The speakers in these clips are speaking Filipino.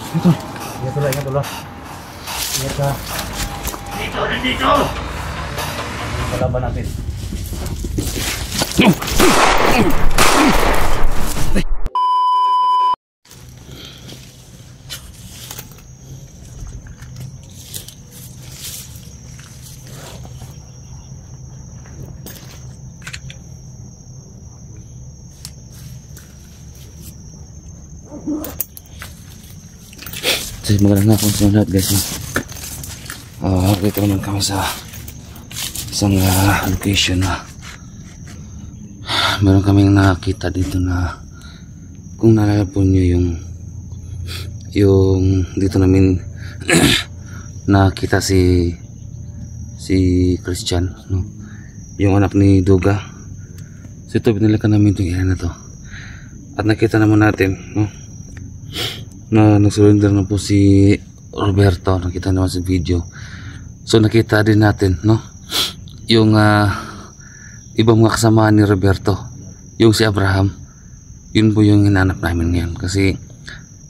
Ito. Ingat ulo, ingat ulo. Ingat ka. Dito, nandito! Ang kalaban natin. So, magandang hapon sa lahat guys. Dito naman kami sa isang location na meron kaming nakita dito na kung naalala po nyo yung dito namin nakita si Christian, no? Yung anak ni Duga. So ito, binalikan namin itong area na to at nakita naman natin, no, na nag-surrender na po si Roberto. Nakita naman sa video. So nakita din natin, no, yung ibang mga kasama ni Roberto, yung si Abraham. Yun po yung hinanap namin ngayon kasi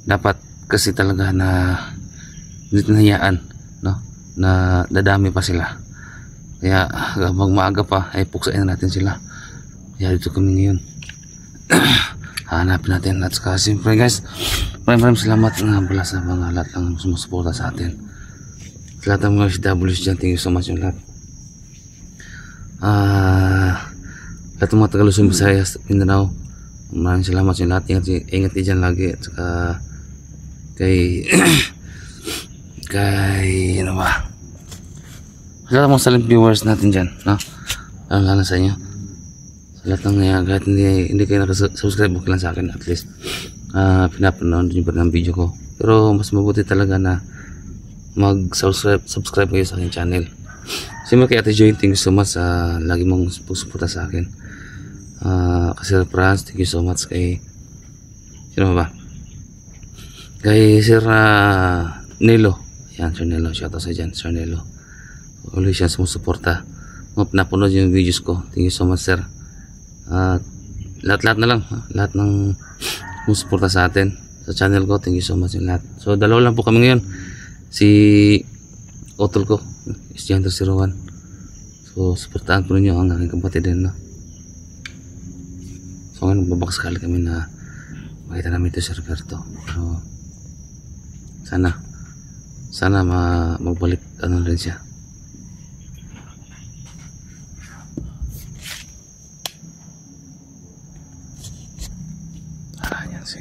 dapat kasi talaga na hinayaan, no, na dadami pa sila. Kaya magmaaga pa ay puksain na natin sila. Kaya dito kami ngayon. Hanapin natin. At saka siyempre guys, maraming salamat nga pala sa mga lahat ng sumusuporta sa atin. Sa lahat ng mga FWs dyan, thank you so much yung lahat. Lahat ng mga Tagalog, Visayas, Mindanao, maraming salamat sa lahat. Ingat kayo dyan lagi. At saka kay ano ba, sa lahat ng mga silent viewers natin dyan, no? Lalo sa inyo, sa lahat ng kahit hindi kayo nakasubscribe, okay lang sa akin. At least pinapanood nyo pa ng video ko. Pero mas mabuti talaga na mag-subscribe kayo sa aking channel. Siyempre kay Ate Joy, thank you so much sa lagi mong suporta sa akin. Kasi Franz, thank you so much. Kay sino ba? Kay Sir Nelo. Yan, Sir Nelo, shoutout sa dyan, Sir Nelo. Always siya sumusuporta. Napanood yung videos ko, thank you so much sir. Lahat na lang, lahat ng sumusuporta sa atin sa channel ko, thank you so much yung lahat. So dalawa lang po kami ngayon, si Otol ko, Estudyante 01. So suportahan po ninyo ang aking kapatid din, no? So ngayon magbabakasakali kami na makita namin ito si Roberto. So sana magbalik ano rin siya. Yan si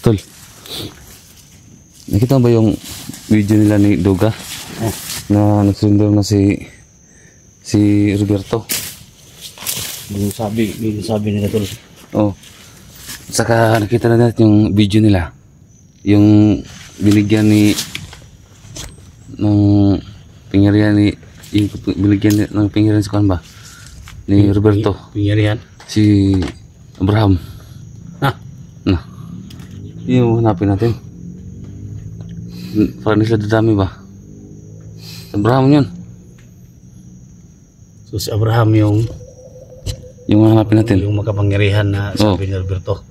Tol, nakita mo ba yung video nila ni Duga na nagsurrender na si Roberto? Yung sabi nila tol. Oh. Saka nakita na natin yung video nila. Yung binigyan ni ng pingyarihan ni binigyan ng pingyarihan si Kuan ba? Ni Roberto. Pingyarihan? Si Abraham. Na. Yung hanapin natin. Parang nila dadami ba? Abraham yun. So si Abraham yung hanapin natin. Yung makapangyarihan na sabi ni Roberto.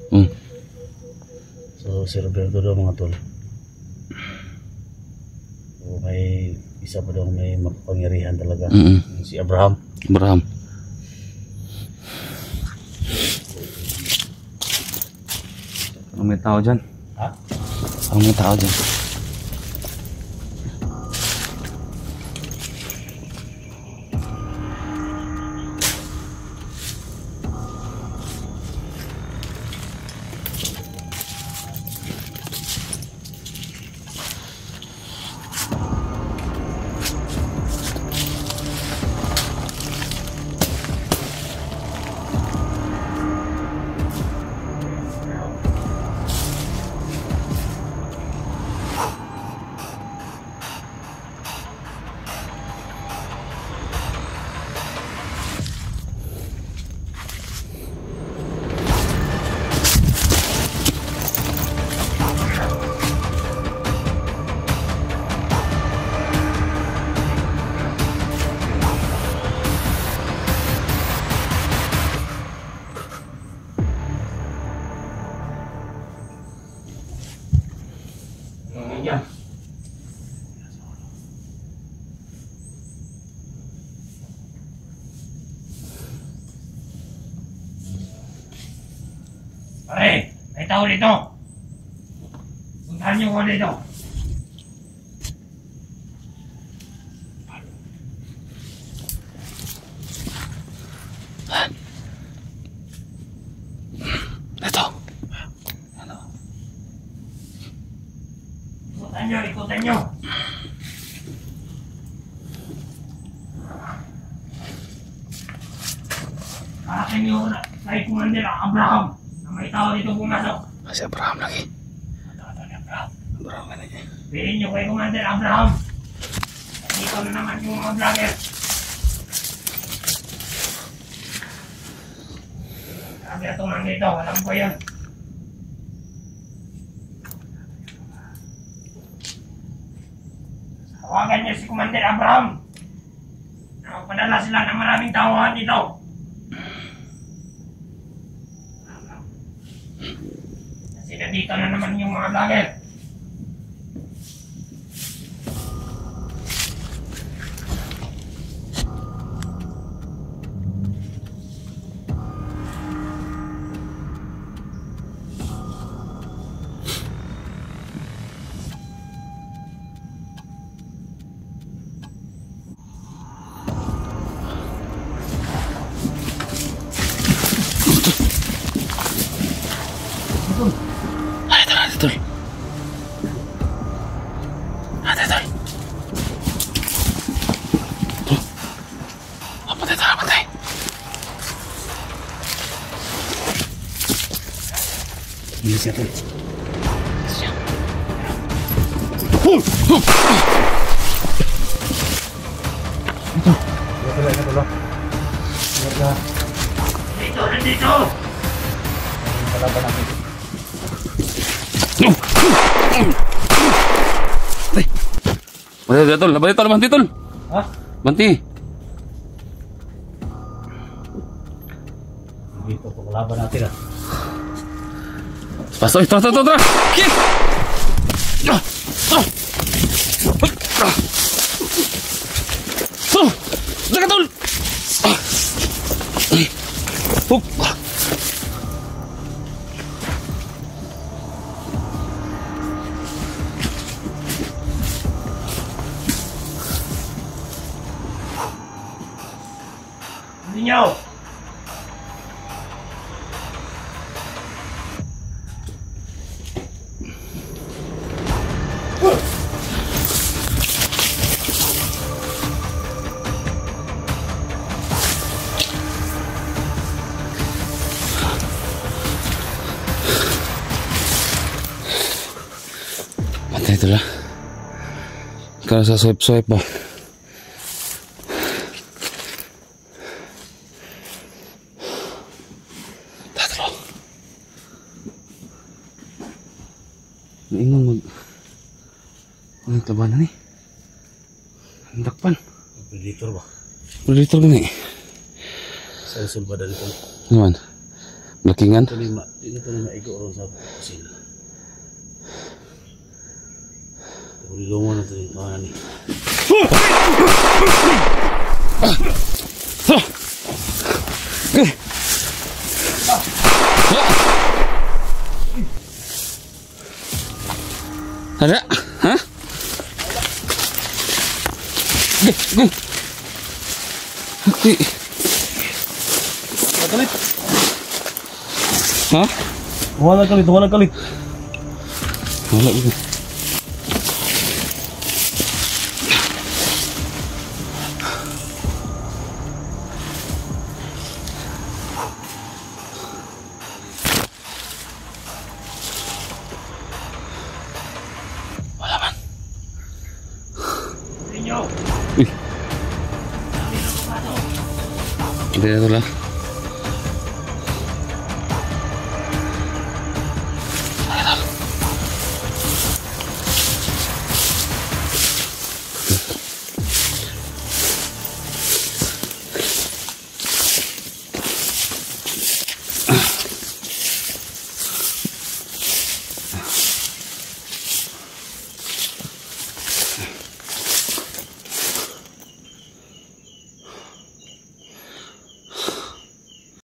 So si Roberto daw mga tol. So may isa pa daw may makapangyarihan talaga. Si Abraham. May tao dyan. Ha? May tao dyan. Pare, may tao dito. Puntahan niyo ko dito. Ito. Ikutan nyo. Akin yung kay Commander Abraham na may tao dito pumasok. Si Abraham lagi. Ano ni Abraham? Abraham ka na niya. Bilhin nyo kay Commander Abraham. Dito na naman yung mga vlogger. Sabi na tumang dito, alam ko yun. Tawagan niyo si Commander Abraham. Nakapadala sila ng maraming tawahan dito. Kasi nandito na naman yung mga vlogger. Tol. Ada tol. Tol. Apa teh tol, apa teh? Ini siapa? Siap. Itu. Nandito. Kalaban natin. Ay, tol, labay tol, banti tol. Ha? Banti. Dito po kalaban natin ah. Pasoy, tra. Kik. Jaga tol. Huk. Ninyo! Mantay ito lang. Kalau sa swipe ba? Naingon ang tabanan eh. Ang dakpan. Predator ba? Predator gani. Sa usul ba dali ko? Naman. Blakingan. Ito na maigo ron sa usil. Tulungan na ito yung tawanan eh. Ada? Hah? Oke. Kalit. Hah? Wala kalit. Wala gitu. Ninyo! Hindi na ito lang.